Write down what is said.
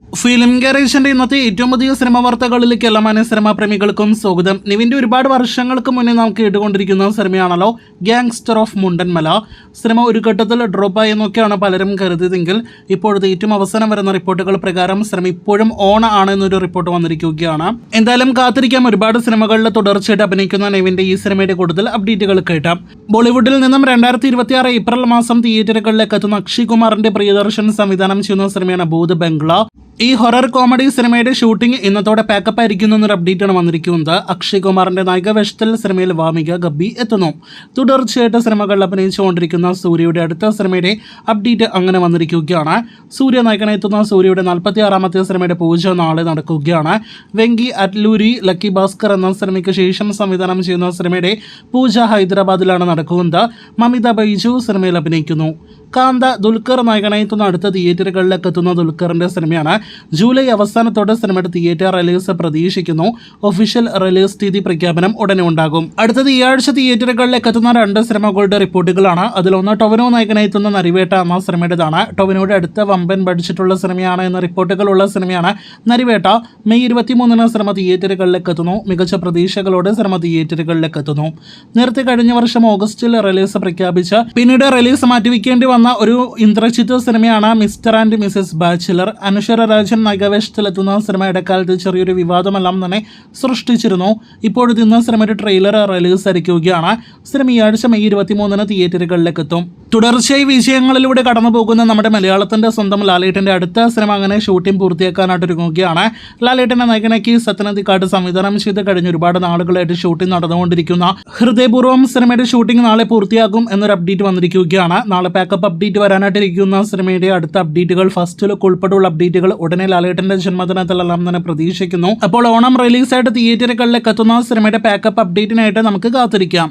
Film ഗാരേജിന്റെ ഇന്നത്തെ ഏറ്റവും പുതിയ സിനിമ വാർത്തകളിലേക്ക് എല്ലാ മാന്യ സിനിമാ പ്രേമികൾക്കും സ്വാഗതം. നിവിന്റെ ഒരുപാട് വർഷങ്ങൾക്ക് മുന്നേ നാം കേട്ടുകൊണ്ടിരിക്കുന്ന സിനിമയാണല്ലോ ഗ്യാങ്സ്റ്റർ ഓഫ് മുണ്ടൻമല. സിനിമ ഒരു ഘട്ടത്തിൽ ഡ്രോപ്പായി എന്നൊക്കെയാണ് പലരും കരുതിയതെങ്കിൽ ഇപ്പോഴത്തെ ഏറ്റവും അവസാനം വരുന്ന റിപ്പോർട്ടുകൾ പ്രകാരം സിനിമ ഇപ്പോഴും ഓൺ ആണ് എന്നൊരു റിപ്പോർട്ട് വന്നിരിക്കുകയാണ്. എന്തായാലും കാത്തിരിക്കാം. ഒരുപാട് സിനിമകളിൽ തുടർച്ചയായിട്ട് അഭിനയിക്കുന്ന നിവിന്റെ ഈ സിനിമയുടെ കൂടുതൽ അപ്ഡേറ്റുകൾ കേട്ടാം. ബോളിവുഡിൽ നിന്നും 2026 ഏപ്രിൽ മാസം തിയേറ്ററുകളിലേക്ക് എത്തുന്ന അക്ഷയ് കുമാറിന്റെ പ്രിയദർശൻ സംവിധാനം ചെയ്യുന്ന സിനിമയാണ് ഭൂത് ബംഗ്ല. ഈ ഹൊറർ കോമഡി സിനിമയുടെ ഷൂട്ടിംഗ് ഇന്നത്തോടെ പാക്കപ്പ് ആയിരിക്കുന്നു എന്നൊരു അപ്ഡേറ്റാണ് വന്നിരിക്കുന്നത്. അക്ഷയ് കുമാറിന്റെ നായിക വേഷത്തിൽ സിനിമയിൽ വാമിക ഗബ്ബി എത്തുന്നു. തുടർച്ചയായിട്ട് സിനിമകളിൽ അഭിനയിച്ചുകൊണ്ടിരിക്കുന്ന സൂര്യയുടെ അടുത്ത സിനിമയുടെ അപ്ഡേറ്റ് അങ്ങനെ വന്നിരിക്കുകയാണ്. സൂര്യ നായകനെ എത്തുന്ന സൂര്യയുടെ 46ാമത്തെ സിനിമയുടെ പൂജ നാളെ നടക്കുകയാണ്. വെങ്കി അറ്റ്ലൂരി ലക്കി ഭാസ്കർ എന്ന സിനിമയ്ക്ക് ശേഷം സംവിധാനം ചെയ്യുന്ന സിനിമയുടെ പൂജ ഹൈദരാബാദിലാണ് നടക്കുന്നത്. മമിത ബൈജു സിനിമയിൽ അഭിനയിക്കുന്നു. കാന്ത ദുൽഖർ നായകനായി എത്തുന്ന അടുത്ത തിയേറ്ററുകളിലേക്ക് എത്തുന്ന ദുൽഖറിന്റെ സിനിമയാണ്. ജൂലൈ അവസാനത്തോടെ സിനിമയുടെ തിയേറ്റർ റിലീസ് പ്രതീക്ഷിക്കുന്നു. ഒഫീഷ്യൽ റിലീസ് തീയതി പ്രഖ്യാപനം ഉടനെ ഉണ്ടാകും. അടുത്തത് ഈ ആഴ്ച തിയേറ്ററുകളിലേക്ക് എത്തുന്ന 2 സിനിമകളുടെ റിപ്പോർട്ടുകളാണ്. അതിലൊന്ന് ടൊവിനോ നായകനായി എത്തുന്ന നരിവേട്ട എന്ന സിനിമയുടേതാണ്. ടൊവിനോയുടെ അടുത്ത വമ്പൻ ബഡ്ജറ്റുള്ള സിനിമയാണ് എന്ന റിപ്പോർട്ടുകളുള്ള സിനിമയാണ് നരിവേട്ട. മെയ് 23 സിനിമ തിയേറ്ററുകളിലേക്ക് എത്തുന്നു. മികച്ച പ്രതീക്ഷകളോടെ സിനിമ തിയേറ്ററുകളിലേക്ക് എത്തുന്നു. നേരത്തെ കഴിഞ്ഞ വർഷം ഓഗസ്റ്റിൽ റിലീസ് പ്രഖ്യാപിച്ച് പിന്നീട് റിലീസ് മാറ്റിവെക്കേണ്ടി വന്ന ഒരു ഇന്ദ്രജിത്ത് സിനിമയാണ് Mr and Mrs Bachelor. Anaswara Rajan നായകവേഷത്തിലെത്തുന്ന സിനിമ ഇടക്കാലത്ത് ചെറിയൊരു വിവാദമെല്ലാം തന്നെ സൃഷ്ടിച്ചിരുന്നു. ഇപ്പോഴത്തെ ഇന്ന് സിനിമയുടെ ട്രെയിലർ റിലീസ് ആയിരിക്കുകയാണ്. സിനിമ ഈ ആഴ്ച മെയ് 23 തിയേറ്ററുകളിലേക്ക് എത്തും. തുടർച്ചയായി വിജയങ്ങളിലൂടെ കടന്നു പോകുന്ന നമ്മുടെ മലയാളത്തിന്റെ സ്വന്തം ലാലേട്ടന്റെ അടുത്ത സിനിമ അങ്ങനെ ഷൂട്ടിംഗ് പൂർത്തിയാക്കാനായിട്ടൊരുങ്ങുകയാണ്. ലാലേട്ടന്റെ നായകനാക്കി സത്യനന്ദിക്കാട് സംവിധാനം ചെയ്ത് കഴിഞ്ഞ ഒരുപാട് നാളുകളായിട്ട് ഷൂട്ടിംഗ് നടന്നുകൊണ്ടിരിക്കുന്ന ഹൃദയപൂർവ്വം സിനിമയുടെ ഷൂട്ടിംഗ് നാളെ പൂർത്തിയാകും എന്നൊരു അപ്ഡേറ്റ് വന്നിരിക്കുകയാണ്. നാളെ പാക്കപ്പ് അപ്ഡേറ്റ് വരാനായിട്ടിരിക്കുന്ന സിനിമയുടെ അടുത്ത അപ്ഡേറ്റുകൾ, ഫസ്റ്റ് ലുക്ക് ഉൾപ്പെടെയുള്ള അപ്ഡേറ്റുകൾ ഉടനെ ലാലേട്ടന്റെ ജന്മദിനത്തിലെല്ലാം തന്നെ പ്രതീക്ഷിക്കുന്നു. അപ്പോൾ ഓണം റിലീസായിട്ട് തിയേറ്ററുകളിലേക്ക് എത്തുന്ന സിനിമയുടെ പാക്കപ്പ് അപ്ഡേറ്റിനായിട്ട് നമുക്ക് കാത്തിരിക്കാം.